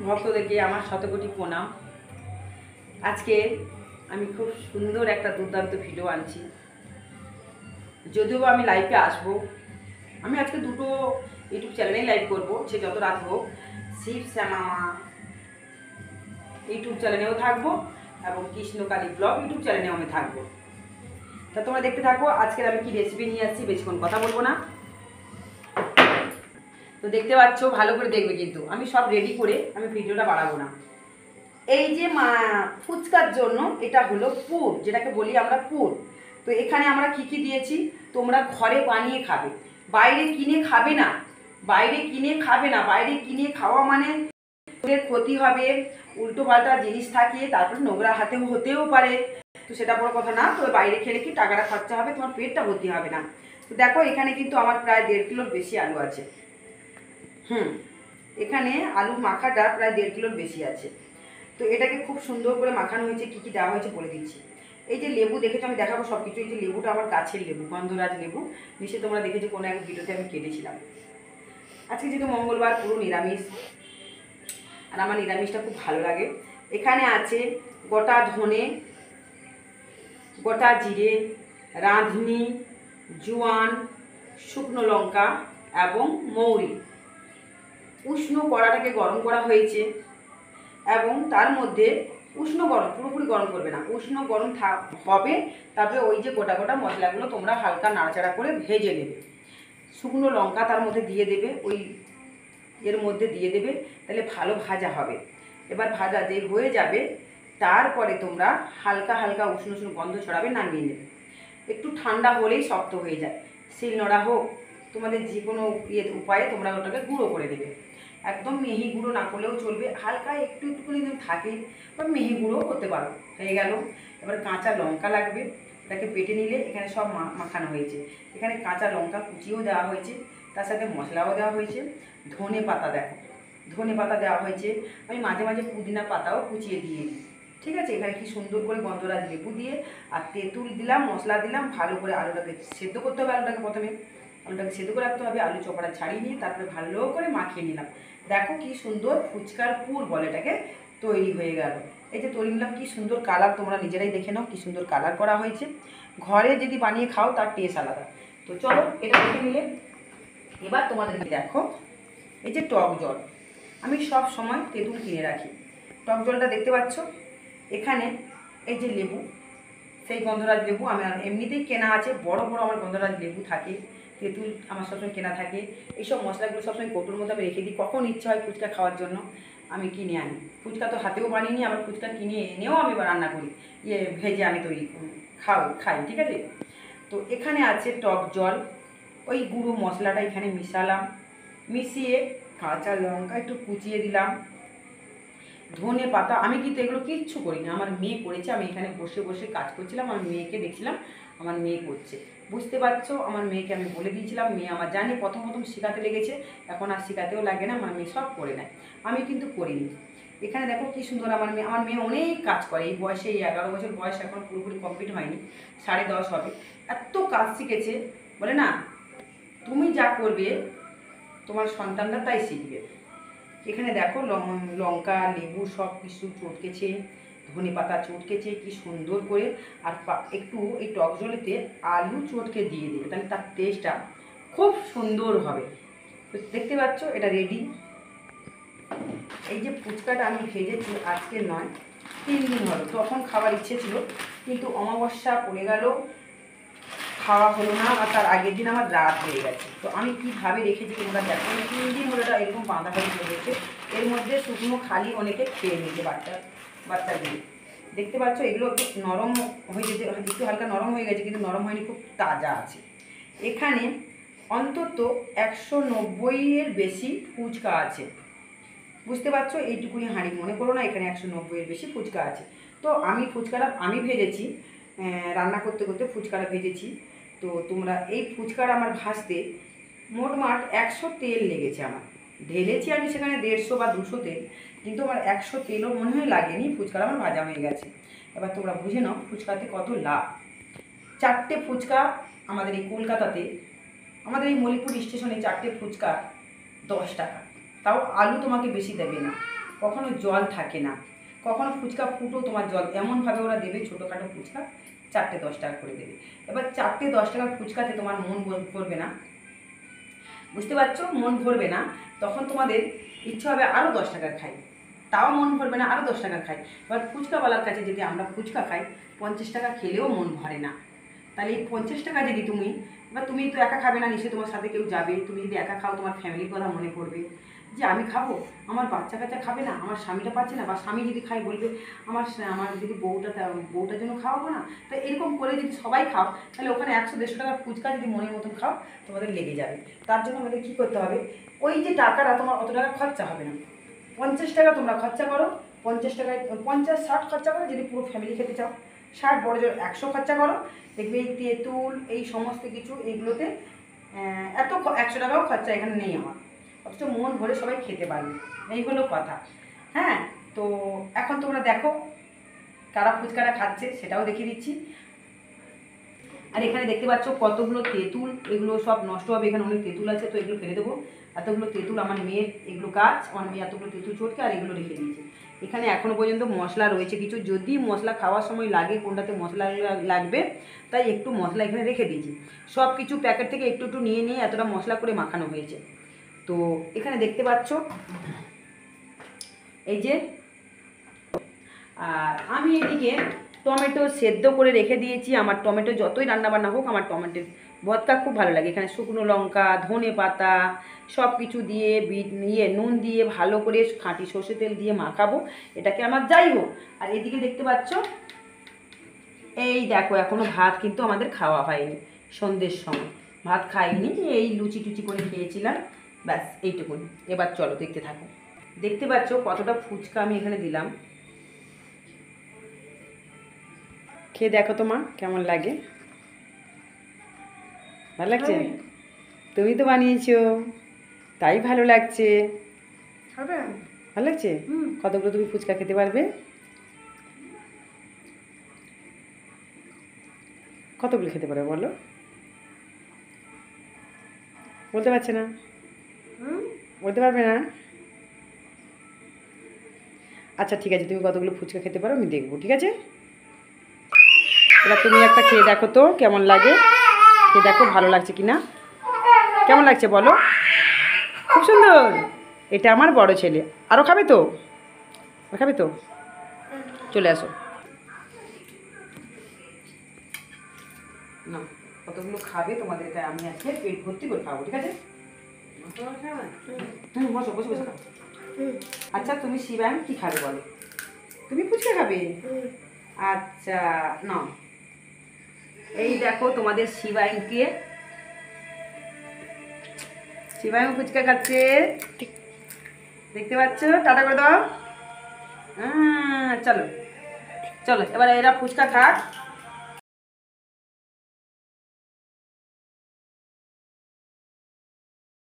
ভক্তদেরকে আমার শতকোটি প্রণাম। আজকে আমি খুব সুন্দর একটা দুর্দান্ত ভিডিও আনছি। যদিও আমি লাইভে আসবো, আমি আজকে দুটো ইউটিউব চ্যানেলেই লাইভ করবো, সে যত রাত হোক। শিব শ্যামা ইউটিউব চ্যানেলেও থাকবো এবং কৃষ্ণকালী ব্লগ ইউটিউব চ্যানেলেও আমি থাকবো। তা তোমরা দেখতে থাকো আজকের আমি কি রেসিপি নিয়ে আসছি। বেশিক্ষণ কথা বলবো না, তো দেখতে পাচ্ছ, ভালো করে দেখবে কিন্তু। আমি সব রেডি করে আমি ভিডিওটা বাড়াবো না। এই যে ফুচকার জন্য এটা হলো পুর, যেটাকে বলি আমরা পুর। তো এখানে আমরা কি কি দিয়েছি তোমরা ঘরে বানিয়ে খাবে, বাইরে কিনে খাবে না। বাইরে কিনে খাওয়া মানে ক্ষতি হবে, উল্টো পাল্টা জিনিস থাকে, তারপর নোংরা হাতেও হতেও পারে। তো সেটা বড় কথা না। তো বাইরে খেলে কি টাকাটা খরচা হবে, তোমার পেটটা ভর্তি হবে না। তো দেখো এখানে কিন্তু আমার প্রায় 1.5 কিলোর বেশি আলু আছে। এখানে আলু মাখাটা প্রায় 1.5 কিলোর বেশি আছে। তো এটাকে খুব সুন্দর করে মাখানো হয়েছে। কী কী দেওয়া হয়েছে বলে দিচ্ছি। এই যে লেবু দেখেছো, আমি দেখাবো সব কিছু। এই যে লেবুটা আমার গাছের লেবু, গন্ধরাজ লেবু, নিশ্চয়ই তোমরা দেখেছো কোনো এক ভিডিওতে আমি কেটেছিলাম। আজকে যেহেতু মঙ্গলবার, পুরো নিরামিষ, আর আমার নিরামিষটা খুব ভালো লাগে। এখানে আছে গোটা ধনে, গোটা জিরে, রাঁধুনি, জোয়ান, শুকনো লঙ্কা এবং মৌরি। উষ্ণ কড়াটাকে গরম করা হয়েছে এবং তার মধ্যে উষ্ণ গরম, পুরোপুরি গরম করবে না, উষ্ণ গরম হবে। তারপরে ওই যে গোটা গোটা মশলাগুলো তোমরা হালকা নাড়াচাড়া করে ভেজে নেবে। শুকনো লঙ্কা তার মধ্যে দিয়ে দেবে, ওই এর মধ্যে দিয়ে দেবে, তাহলে ভালো ভাজা হবে। এবার ভাজা যে হয়ে যাবে, তারপরে তোমরা হালকা হালকা উষ্ণ উষ্ণ গন্ধ ছড়াবে, নামিয়ে নেবে। একটু ঠান্ডা হলেই শক্ত হয়ে যায়। শিলনোড়া হোক, তোমাদের যে কোনো উপায়ে তোমরা ওটাকে গুঁড়ো করে দেবে। একদম মিহি গুঁড়ো না করলেও চলবে, হালকা একটু একটু করে যদি থাকে বা মিহি গুঁড়ো করতে পারো। হয়ে গেল। এবার কাঁচা লঙ্কা লাগবে, এটাকে পেটে নিলে এখানে সব মাখানো হয়েছে। এখানে কাঁচা লঙ্কা কুচিও দেওয়া হয়েছে, তার সাথে মশলাও দেওয়া হয়েছে। ধনে পাতা, দেখো ধনে পাতা দেওয়া হয়েছে। আমি মাঝে মাঝে পুদিনা পাতাও কুচিয়ে দিয়ে দিই। ঠিক আছে। এখানে কি সুন্দর করে গন্ধরাজ লেবু দিয়ে আর তেঁতুল দিলাম, মশলা দিলাম। ভালো করে আলুটাকে সেদ্ধ করতে হবে। আলুটাকে সেদ্ধ করে রাখতে হবে। আলু চোপাটা ছাড়িয়ে নিয়ে তারপরে ভালো করে মাখিয়ে নিলাম। দেখো কি সুন্দর ফুচকার পুর বলে এটাকে, তৈরি হয়ে গেল। এই যে তৈরি নিলাম, কি সুন্দর কালার, তোমরা নিজেরাই দেখে নাও কি সুন্দর কালার করা হয়েছে। ঘরে যদি বানিয়ে খাও তার টেস্ট আলাদা। তো চলো এটা দেখে নিলে। এবার তোমাদের দেখো, এই যে টক জল, আমি সব সময় তেঁতুল কিনে রাখি। টক জলটা দেখতে পাচ্ছ এখানে। এই যে লেবু, সেই গন্ধরাজ লেবু আমার এমনিতেই কেনা আছে, বড় বড় আমার গন্ধরাজ লেবু থাকে। তেঁতুল আমার সবসময় কেনা থাকে। এইসব মশলাগুলো সবসময় কৌটোর মধ্যে আমি রেখে দিই। কখন ইচ্ছা হয় ফুচকা খাওয়ার জন্য আমি কিনে আনি। ফুচকা তো হাতেও বানিয়ে নিই, আবার ফুচকা কিনে এনেও আমি রান্না করি, ভেজে আমি তৈরি খাই। ঠিক আছে। তো এখানে আছে টক জল, ওই গুঁড়ো মশলাটা এখানে মিশালাম, মিশিয়ে কাঁচা লঙ্কা একটু কুচিয়ে দিলাম, ধনে পাতা। আমি কিন্তু এগুলো কিচ্ছু করি না, আমার মেয়ে করেছে। আমি এখানে বসে বসে কাজ করছিলাম, আমার মেয়েকে দেখছিলাম, আমার মেয়ে করছে। বুঝতে পারছো, আমার মেয়েকে আমি বলে দিয়েছিলাম। মেয়ে আমার জানে, প্রথম প্রথম শেখাতে লেগেছে, এখন আর শেখাতেও লাগে না, আমার মেয়ে সব করে নেয়। আমি কিন্তু করিনি। এখানে দেখো কি সুন্দর আমার মেয়ে অনেক কাজ করে। এই বয়সে, এই 11 বছর বয়স, এখন পুরোপুরি কমপ্লিট হয়নি, 10.5 হবে। এত কাজ শিখেছে, বলে না তুমি যা করবে তোমার সন্তানরা তাই শিখবে। এখানে দেখো লঙ্কা, লেবু সব কিছু চটকেছে, ধনে পাতা চটকেছে কি সুন্দর করে। আর একটু এই টক জলেতে আলু চটকে দিয়ে দেবে, তাহলে তার টেস্টটা খুব সুন্দর হবে। তো দেখতে পাচ্ছ এটা রেডি। এই যে ফুচকাটা আমি ভেজেছি আজকে নয়, 3 দিন হলো। তখন খাবার ইচ্ছে ছিল, কিন্তু অমাবস্যা পড়ে গেল, খাওয়া হলো না। আর তার আগের দিন আমার রাত হয়ে গেছে। তো আমি কীভাবে রেখেছি তোমরা দেখো। 3 দিন হলো এটা এরকম বাঁধা হয়ে চলেছে। এর মধ্যে শুকনো খালি অনেকে খেয়ে নিয়েছে, বাচ্চাগুলি। দেখতে পাচ্ছ এগুলো একটু নরম হয়ে যেতে, একটু হালকা নরম হয়ে গেছে, কিন্তু নরম হয়নি, খুব তাজা আছে। এখানে অন্তত 190-এর বেশি ফুচকা আছে। বুঝতে পারছো, এইটুকুনি হাঁড়ি মনে করো না, এখানে 190-এর বেশি ফুচকা আছে। তো আমি ফুচকাটা আমি ভেজেছি, রান্না করতে করতে ফুচকাটা ভেজেছি। তো তোমরা এই ফুচকাটা আমার ভাজতে মোটমাট 100 তেল লেগেছে আমার। ঢেলেছি আমি সেখানে 150 বা 200 তেল, কিন্তু আমার 100 তেলও মনে হয় লাগেনি, ফুচকাটা আমার ভাজা হয়ে গেছে। এবার তোমরা বুঝে নাও ফুচকাতে কত লাভ। 4টে ফুচকা আমাদের এই কলকাতাতে, আমাদের এই মলিপুর স্টেশনে 4টে ফুচকা 10 টাকা। তাও আলু তোমাকে বেশি দেবে না, কখনো জল থাকে না, কখনো ফুচকা ফুটো তোমার জল, এমনভাবে ওরা দেবে ছোটোখাটো ফুচকা 4টে 10 টাকা করে দেবে। এবার 4টে 10 টাকার ফুচকাতে তোমার মন ভরবে না, বুঝতে পারছো? মন ভরবে না, তখন তোমাদের ইচ্ছে হবে আরও 10 টাকার খাই, তাও মন ভরবে না, আরও 10 টাকার খাই। এবার ফুচকাওয়ালার কাছে যদি আমরা ফুচকা খাই 50 টাকা খেলেও মন ভরে না, তাহলে এই 50 টাকা যদি তুমি তো একা খাবে না, নিশ্চয়ই তোমার সাথে কেউ যাবে। তুমি যদি একা খাও তোমার ফ্যামিলির কথা মনে পড়বে যে আমি খাবো, আমার বাচ্চা কাচ্চা খাবে না, আমার স্বামীটা পাচ্ছে না, বা স্বামী যদি খায় বলবে আমার যদি বউটার জন্য খাওয়াবো না। তো এরকম করে যদি সবাই খাও তাহলে ওখানে 100-150 টাকার ফুচকা যদি মনের মতন খাও তোমাদের লেগে যাবে। তার জন্য আমাদের কী করতে হবে, ওই যে টাকাটা তোমার অত টাকা খরচা হবে না, 50 টাকা তোমরা খরচা করো, 50 টাকায় 50-60 খরচা করো যদি পুরো ফ্যামিলি খেতে চাও, 60 বড় জোর 100 খরচা করো, দেখবে এই তেঁতুল এই সমস্ত কিছু এইগুলোতে এত 100 টাকাও খরচা এখানে নেই আমার, অথচ মন ভরে সবাই খেতে পারবে, এই হলো কথা। হ্যাঁ, তো এখন তোমরা দেখো কারা ফুচকাটা খাচ্ছে সেটাও দেখিয়ে দিচ্ছি। আর এখানে দেখতে পাচ্ছ কতগুলো তেঁতুল, এগুলো সব নষ্ট হবে, এখানে অনেক তেঁতুল আছে, তো এগুলো ফেলে দেবো। এতগুলো তেঁতুল আমার মেয়ের, এগুলো গাছ, আমার মেয়ে এতগুলো তেঁতুল চটকে আর এগুলো রেখে দিয়েছে। এখানে এখনও পর্যন্ত মশলা রয়েছে কিছু, যদি মশলা খাওয়ার সময় লাগে কোনটাতে মশলা লাগবে তাই একটু মশলা এখানে রেখে দিয়েছি। সব কিছু প্যাকেট থেকে একটু একটু নিয়ে নিয়ে এতটা মশলা করে মাখানো হয়েছে। তো এখানে দেখতে পাচ্ছ এই যে, আর আমি এদিকে টমেটো সেদ্ধ করে রেখে দিয়েছি। আমার টমেটো যতই রান্নাবান্না হোক আমার টমেটোর ভর্তা খুব ভালো লাগে। এখানে শুকনো লঙ্কা, ধনে পাতা সব কিছু দিয়ে নুন দিয়ে ভালো করে খাঁটি সর্ষে তেল দিয়ে মাখাবো, এটাকে আমার যাই হোক। আর এদিকে দেখতে পাচ্ছ এই দেখো এখনও ভাত কিন্তু আমাদের খাওয়া হয়নি, সন্ধ্যের সময় ভাত খাইনি, এই লুচি টুচি করে খেয়েছিলাম, ব্যাস এইটুকুনি। এবার চলো দেখতে থাকো। দেখতে পাচ্ছ কতটা ফুচকা আমি এখানে দিলাম, খেয়ে দেখো তো মা কেমন লাগে, ভালো লাগছে? তুমি তো বানিয়েছো তাই ভালো লাগছে, ভালো লাগছে। কতগুলো তুমি ফুচকা খেতে পারবে? কতগুলো খেতে পারবে বলো? বলতে পারছে না, বলতে পারবে না? আচ্ছা ঠিক আছে, তুমি কতগুলো ফুচকা খেতে পারো আমি দেখবো, ঠিক আছে? এবার তুমি একটা খেয়ে দেখো তো কেমন লাগে, খেয়ে দেখো ভালো লাগছে কি না, কেমন লাগছে বলো? খুব সুন্দর। এটা আমার বড় ছেলে, আরও খাবে তো? খাবে তো? চলে আসো না, কতগুলো খাবে তোমাদেরকে আমি আজকে পেট ভর্তি করে খাবো, ঠিক আছে? বসো বসে বসে খাও। আচ্ছা তুমি শিবায়ন কি খাবে বলো? তুমি ফুচকা খাবে? আচ্ছা নাও, এই দেখো তোমাদের শিবায়নকে, শিবায়ন ফুচকা খাচ্ছে, দেখতে পাচ্ছ? টাটা করে দাও। চলো চলো এবার এরা ফুচকা খাক।